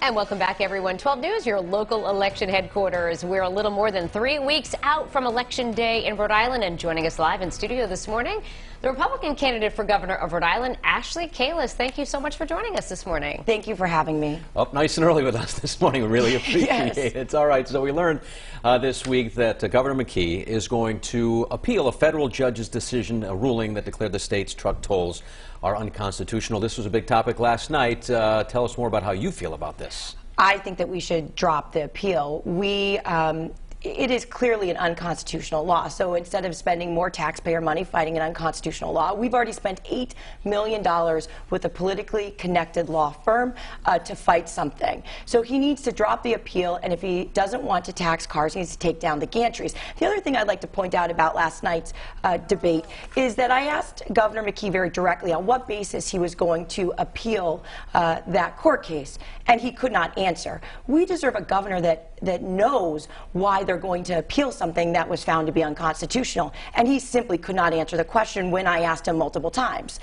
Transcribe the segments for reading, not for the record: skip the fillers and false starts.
And welcome back, everyone. 12 News, your local election headquarters. We're a little more than 3 weeks out from Election Day in Rhode Island, and joining us live in studio this morning, the Republican candidate for governor of Rhode Island, Ashley Kalus. Thank you so much for joining us this morning. Thank you for having me. Up nice and early with us this morning. We really appreciate Yes. it. It's all right. So we learned this week that Governor McKee is going to appeal a federal judge's decision, a ruling that declared the state's truck tolls are unconstitutional. This was a big topic last night. Tell us more about how you feel about this. I think that we should drop the appeal. It is clearly an unconstitutional law. So instead of spending more taxpayer money fighting an unconstitutional law, we've already spent $8 million with a politically connected law firm to fight something. So he needs to drop the appeal, and if he doesn't want to tax cars, he needs to take down the gantries. The other thing I'd like to point out about last night's debate is that I asked Governor McKee very directly on what basis he was going to appeal that court case, and he could not answer. We deserve a governor that knows why they're going to appeal something that was found to be unconstitutional, and he simply could not answer the question when I asked him multiple times.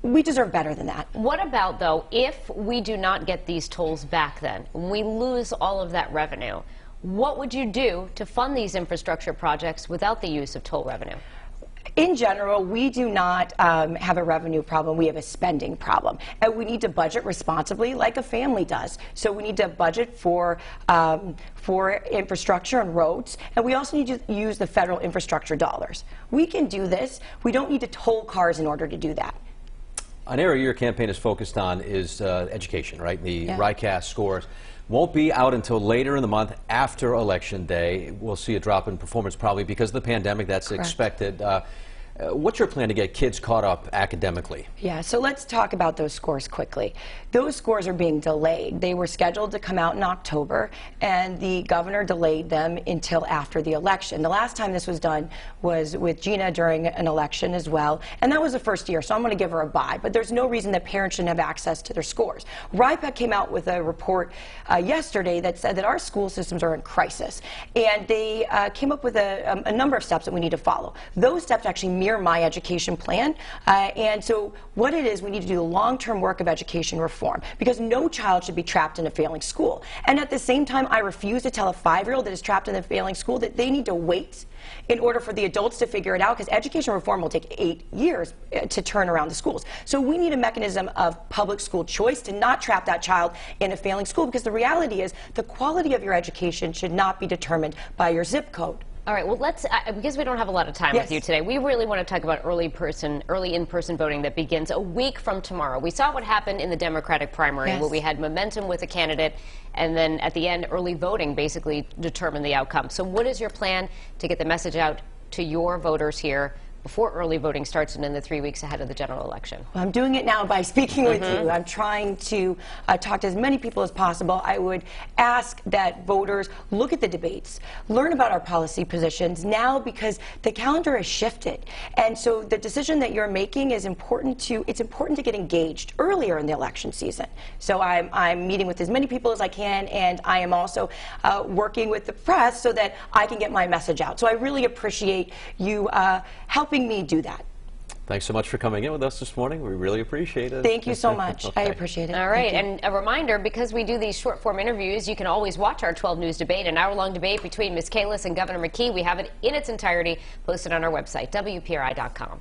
We deserve better than that. What about, though, if we do not get these tolls back then, we lose all of that revenue, what would you do to fund these infrastructure projects without the use of toll revenue? In general, we do not have a revenue problem. We have a spending problem. And we need to budget responsibly like a family does. So we need to budget for infrastructure and roads. And we also need to use the federal infrastructure dollars. We can do this. We don't need to toll cars in order to do that. An area your campaign is focused on is education, right? The Yeah. RICAS scores won't be out until later in the month after Election Day. We'll see a drop in performance probably because of the pandemic. That's Correct. expected. What's your plan to get kids caught up academically? Yeah, so let's talk about those scores quickly. Those scores are being delayed. They were scheduled to come out in October, and the governor delayed them until after the election. The last time this was done was with Gina during an election as well, and that was the first year, so I'm going to give her a bye. But there's no reason that parents shouldn't have access to their scores. RIPEC came out with a report yesterday that said that our school systems are in crisis, and they came up with a number of steps that we need to follow. Those steps actually mirror my education plan, and so what it is, we need to do the long-term work of education reform, because no child should be trapped in a failing school. And at the same time, I refuse to tell a 5-year-old that is trapped in a failing school that they need to wait in order for the adults to figure it out, because education reform will take 8 years to turn around the schools. So we need a mechanism of public school choice to not trap that child in a failing school, because the reality is the quality of your education should not be determined by your zip code. All right, well, let's, because we don't have a lot of time with you today, we really want to talk about early in-person voting that begins a week from tomorrow. We saw what happened in the Democratic primary, where we had momentum with a candidate, and then at the end, early voting basically determined the outcome. So what is your plan to get the message out to your voters here before early voting starts and in the 3 weeks ahead of the general election? Well, I'm doing it now by speaking with you. I'm trying to talk to as many people as possible. I would ask that voters look at the debates, learn about our policy positions now, because the calendar has shifted. And so the decision that you're making is important to get engaged earlier in the election season. So I'm meeting with as many people as I can, and I am also working with the press so that I can get my message out. So I really appreciate you helping me do that. Thanks so much for coming in with us this morning. We really appreciate it. Thank you so much. Okay. I appreciate it. All right, and a reminder, because we do these short-form interviews, you can always watch our 12 News debate, an hour-long debate between Ms. Kalus and Governor McKee. We have it in its entirety posted on our website, WPRI.com.